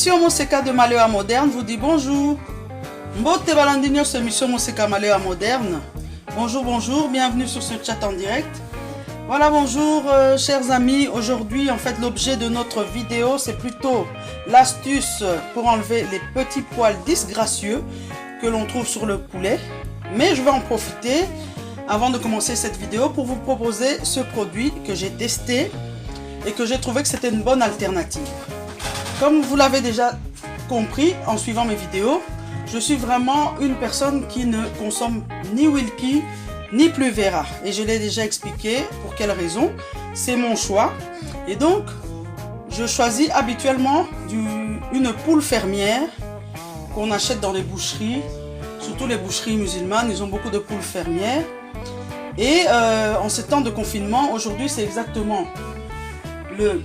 Émission Moseka de Maléwa Moderne vous dit bonjour. Mbote Balandinho, c'est émission Moseka Maléwa Moderne. Bonjour, bonjour, bienvenue sur ce chat en direct. Voilà, bonjour chers amis. Aujourd'hui, en fait, l'objet de notre vidéo, c'est plutôt l'astuce pour enlever les petits poils disgracieux que l'on trouve sur le poulet. Mais je vais en profiter avant de commencer cette vidéo pour vous proposer ce produit que j'ai testé et que j'ai trouvé que c'était une bonne alternative. Comme vous l'avez déjà compris en suivant mes vidéos, je suis vraiment une personne qui ne consomme ni Wilkie ni Pluvera. Et je l'ai déjà expliqué pour quelle raison. C'est mon choix. Et donc, je choisis habituellement une poule fermière qu'on achète dans les boucheries. Surtout les boucheries musulmanes, ils ont beaucoup de poules fermières. Et en ces temps de confinement, aujourd'hui c'est exactement le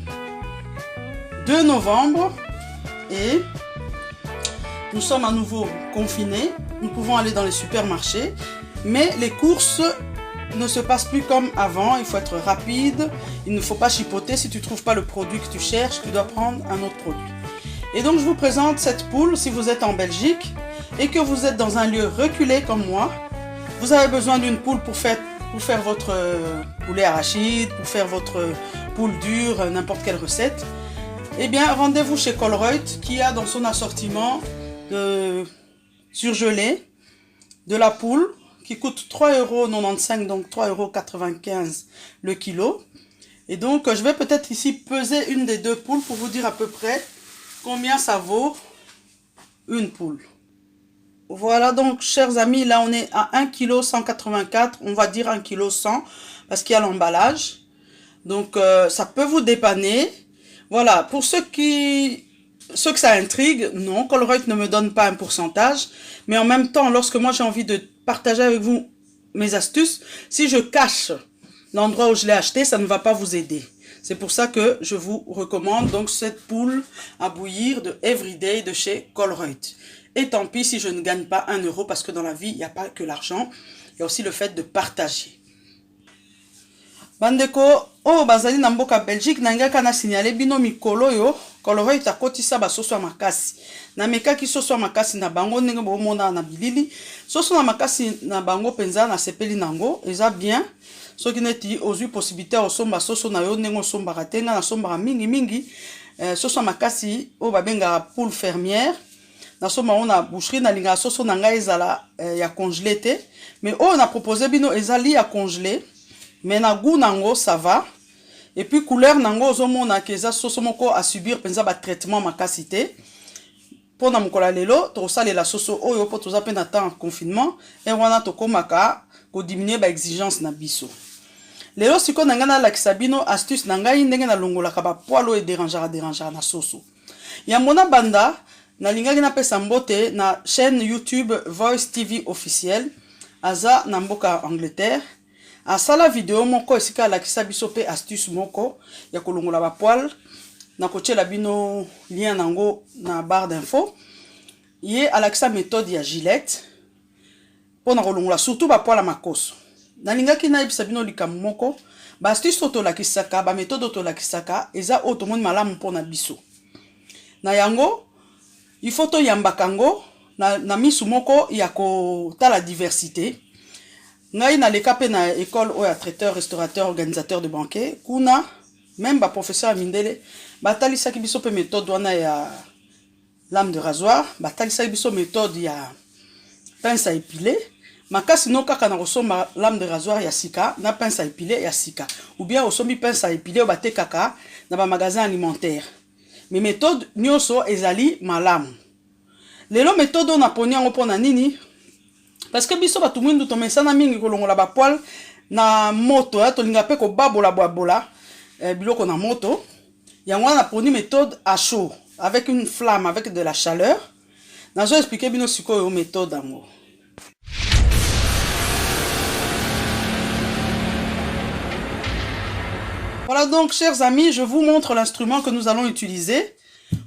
2 novembre et nous sommes à nouveau confinés. Nous pouvons aller dans les supermarchés, mais les courses ne se passent plus comme avant. Il faut être rapide, il ne faut pas chipoter. Si tu ne trouves pas le produit que tu cherches, tu dois prendre un autre produit. Et donc je vous présente cette poule. Si vous êtes en Belgique et que vous êtes dans un lieu reculé comme moi, vous avez besoin d'une poule pour faire votre poulet arachide, pour faire votre poule dure, n'importe quelle recette. Eh bien, rendez-vous chez Colruyt qui a dans son assortiment de surgelé de la poule qui coûte 3,95 €, donc 3,95 € le kilo. Et donc, je vais peut-être ici peser une des deux poules pour vous dire à peu près combien ça vaut une poule. Voilà donc, chers amis, là on est à 1,184 kg, on va dire 1,100 kg parce qu'il y a l'emballage. Donc, ça peut vous dépanner. Voilà, pour ceux que ça intrigue, non, Colruyt ne me donne pas un pourcentage. Mais en même temps, lorsque moi j'ai envie de partager avec vous mes astuces, si je cache l'endroit où je l'ai acheté, ça ne va pas vous aider. C'est pour ça que je vous recommande donc cette poule à bouillir de Everyday de chez Colruyt. Et tant pis si je ne gagne pas 1 € parce que dans la vie, il n'y a pas que l'argent. Il y a aussi le fait de partager. Bandeko, oh bazali na mboka Belgique nangaka na signalé bino mikolo yo Colruyt akotisa ba soso makasi. Na mekaki soso makasi na bango ndenge bomona na bilili. Soso na makasi na bango penza na sepeli nango eza bien. Soki neti ozwi possibilité osomba soso na yo ndenge osombaka te na sombaka mingi soso makasi o babenga poule fermière. Na soma on a boucherie na linga soso na ngai ezala ya congelé te, mais on a proposé bino ezali ya congelé. Mais na goût nango ça va. Et puis couleur nango ozomona keza soso moko a subir penza ba traitement makasi te. Pona mokola lelo to salela soso oyo po toza pe na temps confinement et wana to komaka ko diminuer ba exigence na biso. Lelo siko nanga na lakisa bino astuce nanga ndenge na longola ka ba poilo et déranger na soso. Ya mona banda na lingaki na pesa mbote na chaîne YouTube Voice TV officiel aza na mboka Angleterre. Asala vidéo moko esika lakisa biso pe astuce moko ya kolongola ba poil na kotiela bino lien nango na barre d'info. Ye alakisa méthode ya Gillette pona kolongola surtout ba poil makoso. Na lingaki na yebisa bino likambo moko ba astuce otolakisaka ba méthode otolakisaka eza otomoni malamu pona biso. Na yango il faut to yambakango na misu moko ya ko ta la diversité. Ngai na leka pe na école oya traiteur, restaurateur, organisateur de banquet. Kuna même ba professeur Mindele batalisaki biso pe méthode wana ya lame de rasoir, batalisaki biso méthode ya pince à épiler. Makasi no kaka na kosomba lame de rasoir ya sika na pince à épiler ya sika. Ou bien osombi pince à épiler o bate kaka na ba magasin alimentaire. Mais méthode nyonso ezali malamu. Lelo méthode on a poni yango pona nini? Parce que biso batu mwindu to mesana mingi kolongola ba poil na moto ya to linga pe ko babola biloko na moto. Yango na poni méthode à chaud avec une flamme, avec de la chaleur. Nazo expliquer bino sikoyo méthode yango. Voilà donc, chers amis, je vous montre l'instrument que nous allons utiliser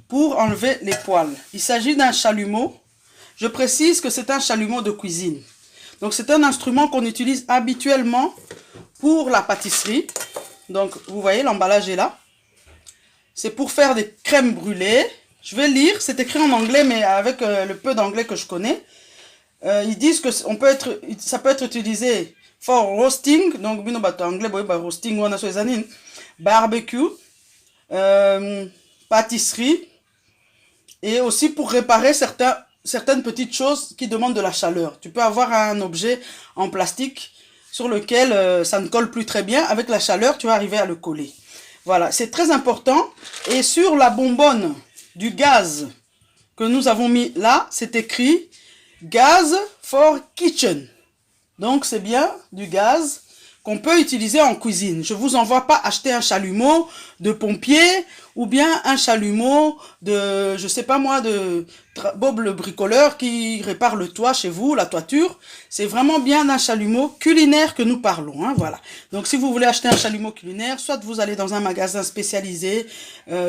pour enlever les poils. Il s'agit d'un chalumeau. Je précise que c'est un chalumeau de cuisine. Donc, c'est un instrument qu'on utilise habituellement pour la pâtisserie. Donc, vous voyez, l'emballage est là. C'est pour faire des crèmes brûlées, Je vais lire, c'est écrit en anglais, mais avec le peu d'anglais que je connais. Ils disent que ça peut être utilisé for roasting, donc bino bato anglais, roasting, on a sur les années, barbecue, pâtisserie, et aussi pour réparer certaines petites choses qui demandent de la chaleur. Tu peux avoir un objet en plastique sur lequel ça ne colle plus très bien. Avec la chaleur, tu vas arriver à le coller. Voilà, c'est très important. Et sur la bonbonne du gaz que nous avons mis là, c'est écrit Gaz for Kitchen. Donc, c'est bien du gaz qu'on peut utiliser en cuisine. Je vous envoie pas acheter un chalumeau de pompier ou bien un chalumeau de, je sais pas moi, de Bob le bricoleur qui répare le toit chez vous, la toiture. C'est vraiment bien un chalumeau culinaire que nous parlons. Hein, voilà. Donc, si vous voulez acheter un chalumeau culinaire, soit vous allez dans un magasin spécialisé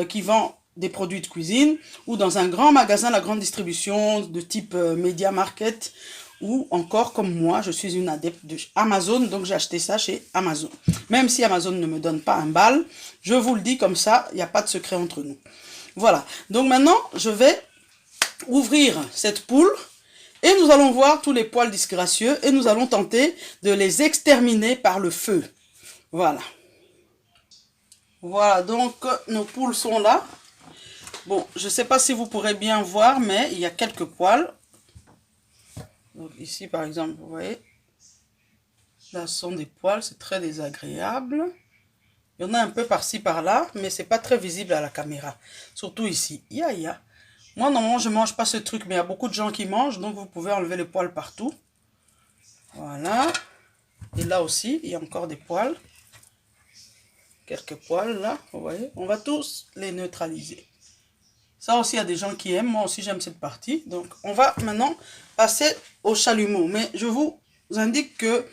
qui vend des produits de cuisine ou dans un grand magasin, la grande distribution de type Media Market, ou encore comme moi, je suis une adepte de Amazon, donc j'ai acheté ça chez Amazon. Même si Amazon ne me donne pas un bal, je vous le dis comme ça, il n'y a pas de secret entre nous. Voilà, donc maintenant, je vais ouvrir cette poule et nous allons voir tous les poils disgracieux et nous allons tenter de les exterminer par le feu. Voilà. Voilà, donc nos poules sont là. Bon, je ne sais pas si vous pourrez bien voir, mais il y a quelques poils. Donc ici, par exemple, vous voyez, là ce sont des poils, c'est très désagréable. Il y en a un peu par-ci, par-là, mais c'est pas très visible à la caméra. Surtout ici. Moi, normalement, je mange pas ce truc, mais il y a beaucoup de gens qui mangent, donc vous pouvez enlever les poils partout. Voilà. Et là aussi, il y a encore des poils. Quelques poils, là, vous voyez. On va tous les neutraliser. Ça aussi, il y a des gens qui aiment. Moi aussi, j'aime cette partie. Donc, on va maintenant passer au chalumeau. Mais je vous indique que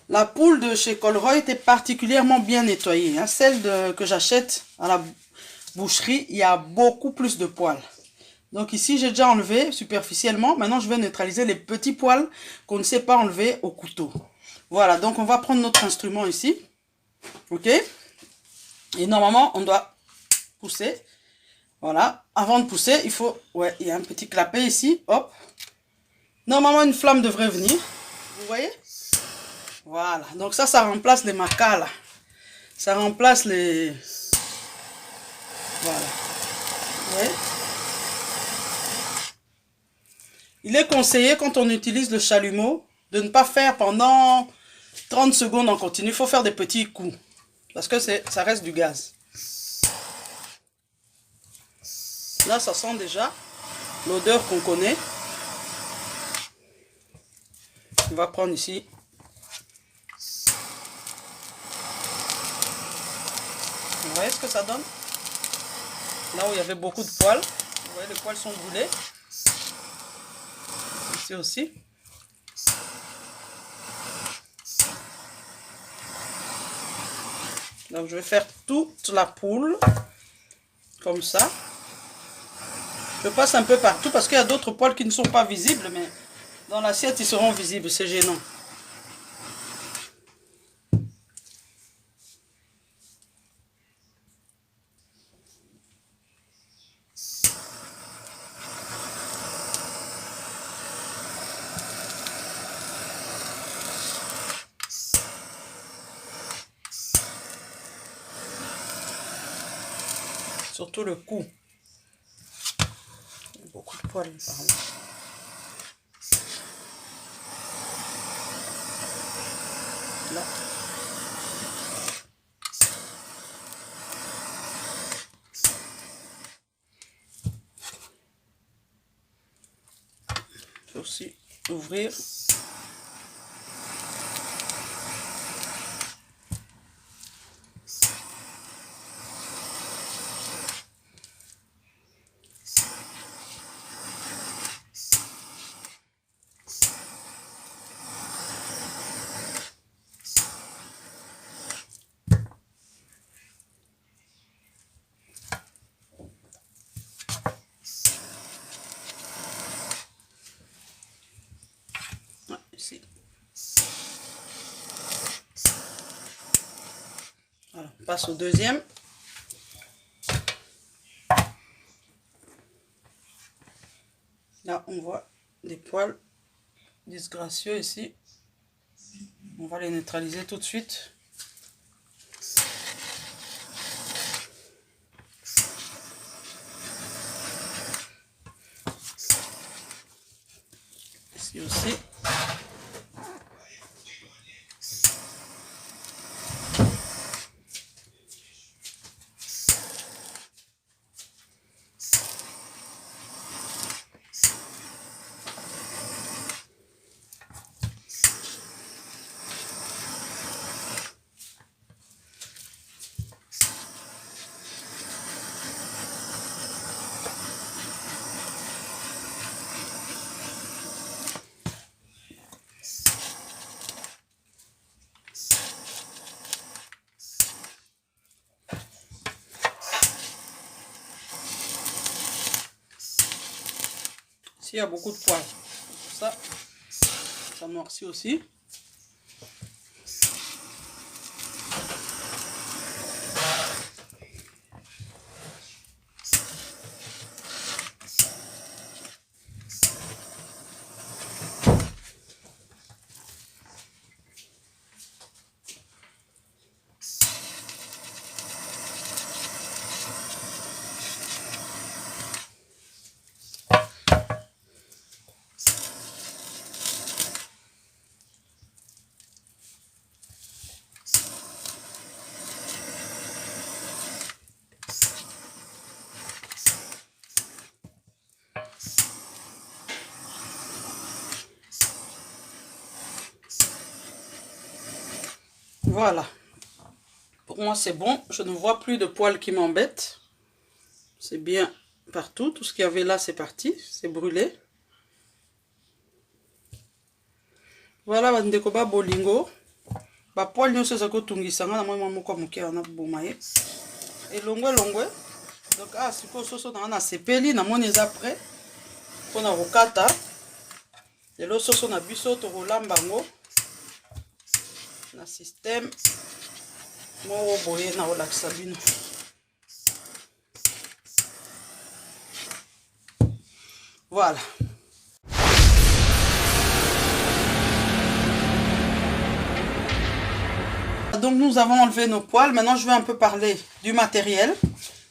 la poule de chez Colroy était particulièrement bien nettoyée. Hein. Celle que j'achète à la boucherie, il y a beaucoup plus de poils. Donc ici, j'ai déjà enlevé superficiellement. Maintenant, je vais neutraliser les petits poils qu'on ne sait pas enlever au couteau. Voilà, donc on va prendre notre instrument ici. OK? Et normalement, on doit pousser. Voilà, avant de pousser, il faut... Ouais, il y a un petit clapet ici, hop. Normalement, une flamme devrait venir. Vous voyez? Voilà, donc ça remplace les macas, là. Ça remplace les... Voilà. Vous voyez? Il est conseillé, quand on utilise le chalumeau, de ne pas faire pendant 30 secondes en continu. Il faut faire des petits coups. Parce que ça reste du gaz. Là, ça sent déjà l'odeur qu'on connaît. On va prendre ici. Vous voyez ce que ça donne? Là où il y avait beaucoup de poils. Vous voyez, les poils sont brûlés. Ici aussi. Donc, je vais faire toute la poule. Comme ça. Je passe un peu partout parce qu'il y a d'autres poils qui ne sont pas visibles, mais dans l'assiette, ils seront visibles. C'est gênant. Surtout le cou. Il y a beaucoup de poils par là. Là. Je vais aussi ouvrir. Ici. Voilà, on passe au deuxième. Là, on voit des poils disgracieux ici. On va les neutraliser tout de suite. Ici aussi. S'il y a beaucoup de poils, ça noircit aussi. Voilà. Pour moi, c'est bon. Je ne vois plus de poils qui m'embêtent. C'est bien partout. Tout ce qu'il y avait là, c'est parti. C'est brûlé. Voilà, bandeko ba bolingo. Ba poil nyo se zako tungisanga na moi moko moke na bomaye. Et longwe. Donc siko soso na sepeli na moni eza prêt. Pona rokata. Lelo soso na biso to rolamba ngo. Na système moko boye na olakisa bino. Voilà. Donc nous avons enlevé nos poils. Maintenant je vais un peu parler du matériel.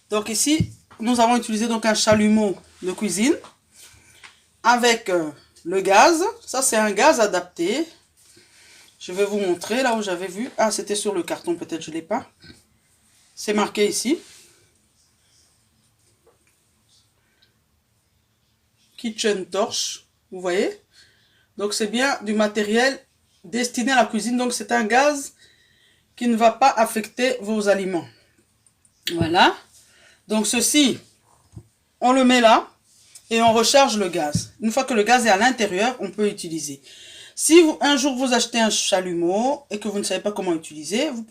Donc ici nous avons utilisé donc un chalumeau de cuisine avec le gaz. Ça c'est un gaz adapté. Je vais vous montrer là où j'avais vu. Ah, c'était sur le carton, peut-être je ne l'ai pas. C'est marqué ici. Kitchen torch, vous voyez. Donc c'est bien du matériel destiné à la cuisine. Donc c'est un gaz qui ne va pas affecter vos aliments. Voilà. Donc ceci, on le met là et on recharge le gaz. Une fois que le gaz est à l'intérieur, on peut utiliser. Si un jour vous achetez un chalumeau et que vous ne savez pas comment utiliser, vous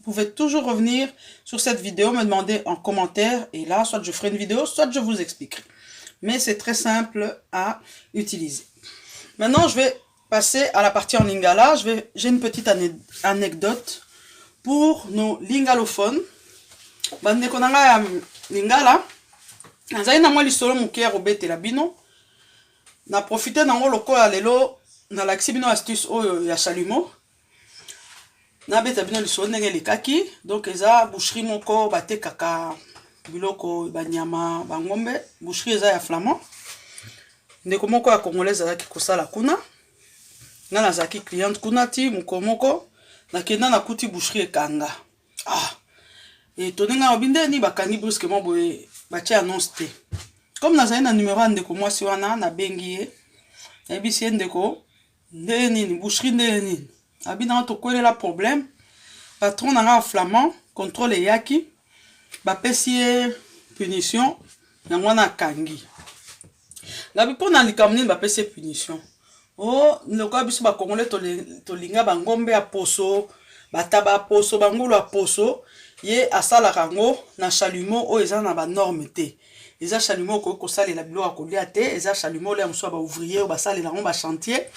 pouvez toujours revenir sur cette vidéo, me demander en commentaire et là, soit je ferai une vidéo, soit je vous expliquerai. Mais c'est très simple à utiliser. Maintenant, je vais passer à la partie en lingala. J'ai une petite anecdote pour nos lingalophones. Bande konanga lingala, nazali na mwa lisolo muke ya kobetela bino. Na profite nango lokola lelo na laksi bino astuce oyo ya chalumeau. Na beta bino lisolo ndenge lekaki. Donc eza boucherie moko batekaka biloko banyama bangombe. Boucherie eza ya flamand. Ndeko moko ya congolaise azaki kosala kuna. Nga nazaki cliente kuna ti moko moko. Nakenda na kuti boucherie ekanga. Et tonenga obinde ni bakangi brusquement boye batia annonce te. Comme nazali na numéro ya ndeko mwasi wana na bengi ye. Ebisi ndeko ndenge nini boucherie ndenge nini. Abina to kolela problème. Patron nanga flamand contrôle yaki. Bapesi ye punition yango na kangi. La bipo na likamni bapesi punition. Oh, ndeko biso ba congolais to linga bangombe ya poso, bataba poso, bangulu ya poso. Ye asala rango na chalumeau o eza na ba norme te. Eza chalumeau ko salela biloko kolia te, eza chalumeau le amso ba ouvrier ba salela ngo ba chantier.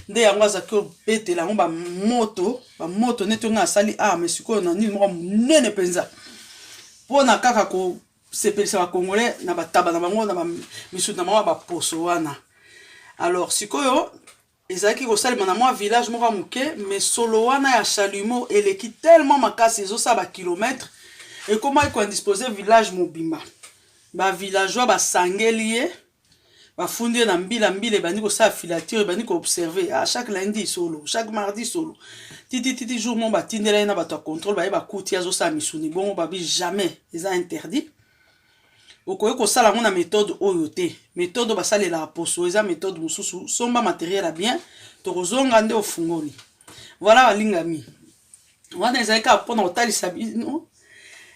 Nde yango azako betela ngo ba moto neto nga sali mais siko na nini mo nene penza. Pona kaka ko sepelisa ba congolais na bataba na bango na ba misu na bango ba poso wana. Alors sikoyo ezalaki kosalema na mwa village moko moke, mais solo wana ya chalumeau eleki tellement makasi ezosala bakilometre ekomaki koindispose village mobimba. Bavillageois basangeli ye bafundi ye na mbila ebandi kosala filature, ebandi koobserve chaque lundi solo, chaque mardi solo, titi jour mo batindela ye na bato ya contrôle baye bakuti azosala misuni bongo babi jamais eza interdit. Okoye kosala ngo na méthode oyo te, méthode basalelaka poso eza méthode mosusu, somba matériel ya bien tokozonga nde ofungoli. Voilà balingami, wana ezalaki kaka mpona kotalisa bino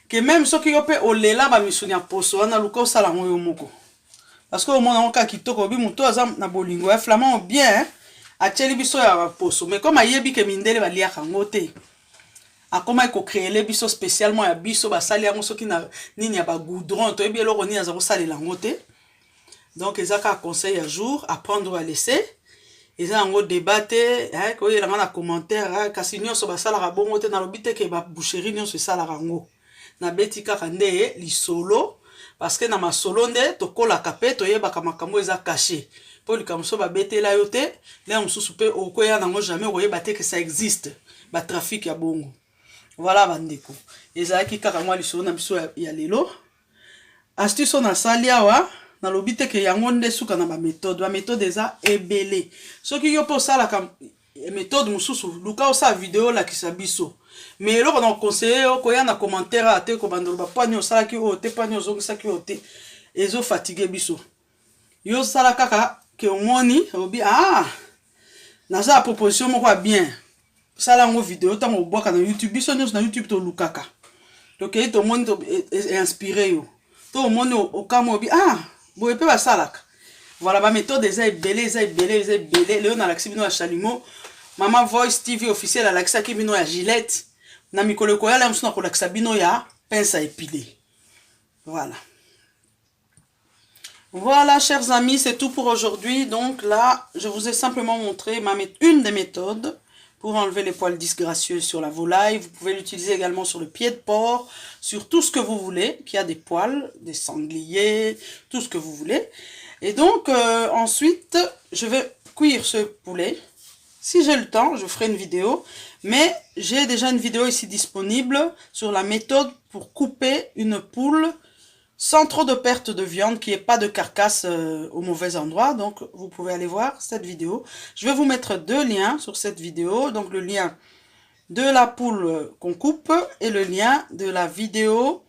ke même soki yo mpe olela bamisuni ya poso wana luka osala ngo yo moko, parce que omona ngo kaka kitoko obi moto aza na bolingo ya flamand bien atieli biso ya poso, mais comme ayebi ke mindele baliaka ngo te akomaki kokreele biso spécialement ya biso basali yango soki na nini ya bagoudron toyebi eloko nini aza kosalela yango te. Donc eza kaka conseil à jour, apprendre à laisser, eza yango débat te koyelanga na commentaire kasi nyonso basalaka bongo te, nalobi te ke baboucherie nyonso esalaka yango, nabeti kaka nde lisolo parce que na masolo nde tokolaka mpe toyebaka makambo eza caché mpo likambo so babetela yo te lea mosusu mpe okoya nango jamais okoyeba te ke ça existe batrafic ya bongo. Voilà bandeko, ezalaki kaka mwa lisolo na biso ya lelo. Astuce oyo nasali awa nalobi te ke yango nde suka na baméthode eza ebele. Soki yo mpe osalaka méthode mosusu luka osala video olakisa biso, mais eloko na conseiller yo koya na commentaire ate kobanda loba pani osalaki oyo te, pani ozongisaki oyo te, ezofatigue biso. Yo sala kaka ke omoni obi naza ya proposition moko ya bien, sala yango video ntango obwaka na YouTube. Biso nyonso na YouTube tolukaka tokei tomoni inspiré yo, to omoni okama obi boye mpe basalaka. Voilà baméthode eza ebele. Leo nalakisi bino ya chalumeau, Mama Voice TV officiel alakisaki bino ya Gillette, na mikolo koyala mosusu na kolakisa bino ya pince à épiler. Voilà chers amis, c'est tout pour aujourd'hui. Donc là je vous ai simplement montré une des méthodes pour enlever les poils disgracieux sur la volaille. Vous pouvez l'utiliser également sur le pied de porc, sur tout ce que vous voulez qui a des poils, des sangliers, tout ce que vous voulez. Et donc ensuite je vais cuire ce poulet. Si j'ai le temps je ferai une vidéo, mais j'ai déjà une vidéo ici disponible sur la méthode pour couper une poule sans trop de perte de viande, qui n'est pas de carcasse au mauvais endroit. Donc vous pouvez aller voir cette vidéo. Je vais vous mettre deux liens sur cette vidéo, donc le lien de la poule qu'on coupe et le lien de la vidéo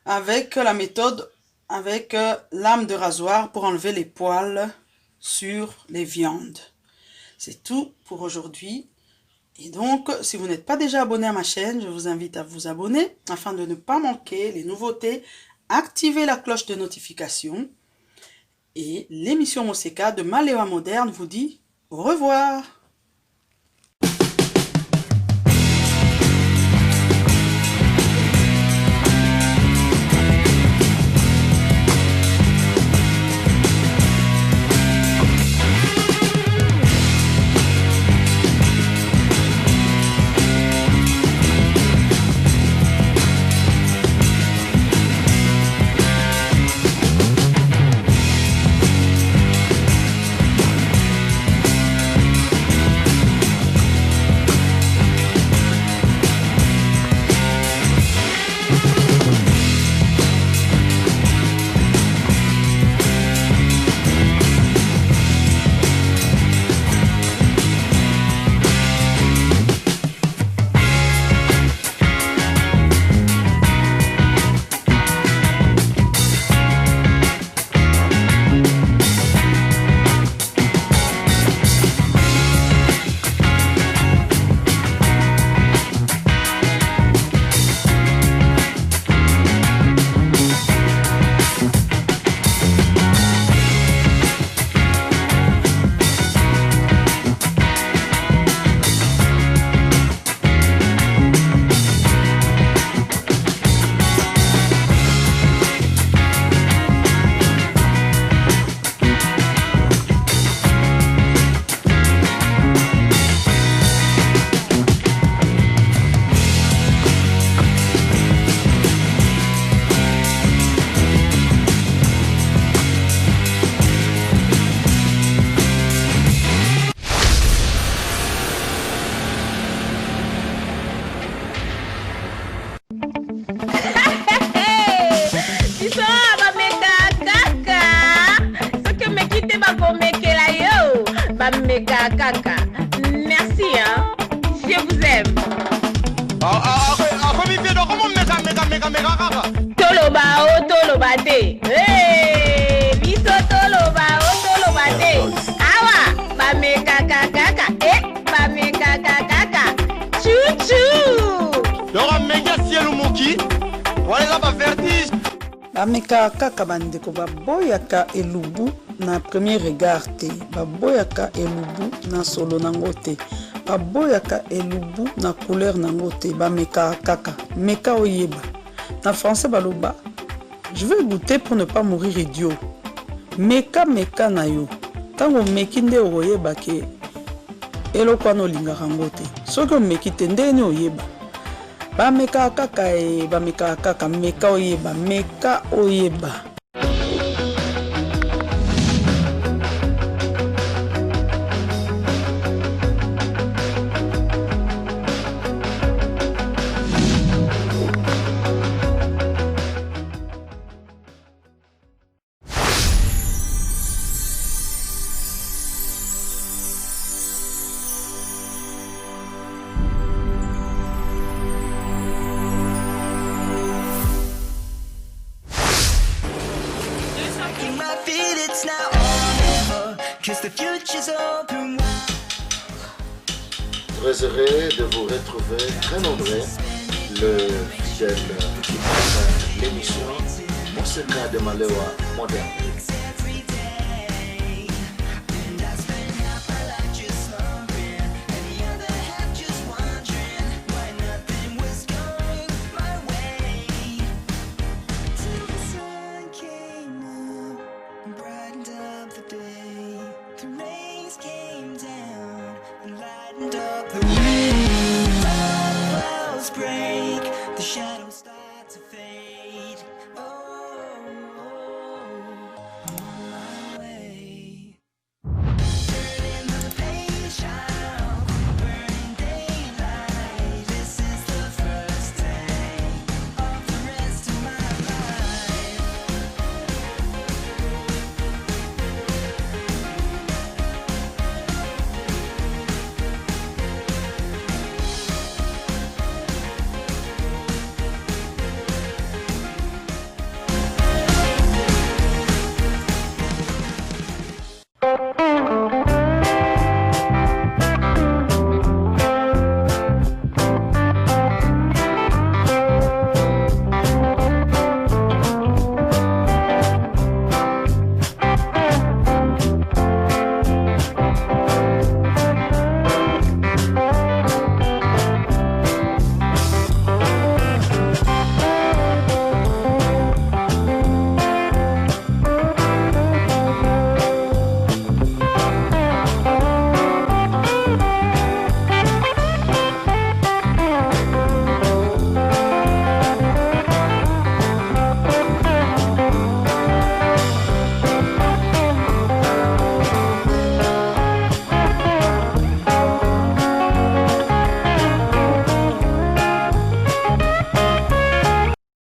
avec la méthode avec lame de rasoir pour enlever les poils sur les viandes. C'est tout pour aujourd'hui. Et donc, si vous n'êtes pas déjà abonné à ma chaîne, je vous invite à vous abonner afin de ne pas manquer les nouveautés. Activez la cloche de notification. Et l'émission Moseka de Malewa Moderne vous dit au revoir. Biso bameka kaka. Soki omeki te bakomekela yo. Bameka kaka. Merci hein. Je vous aime. Toloba o toloba te. Biso toloba o toloba te. Awa bameka kaka. Bameka kaka. Chouchou. Dora menga cielo moki. Wala ba vertige. Bameka kaka bandeko baboyaka elubu na premier regard te. Baboyaka elubu na solo nango te. Baboyaka elubu na couleur nango te. Bameka kaka. Meka oyeba. Na français baloba. Je vais goûter pour ne pas mourir idiot. Meka na yo. Tango meki nde oyeba ke eloko wana olingaka yango te. Soki omeki te ndeni oyeba. Bameka kaka bameka kaka meka oyeba. Très heureux de vous retrouver, très nombreux, le fidèle qui prépare l'émission Moseka de Malewa moderne.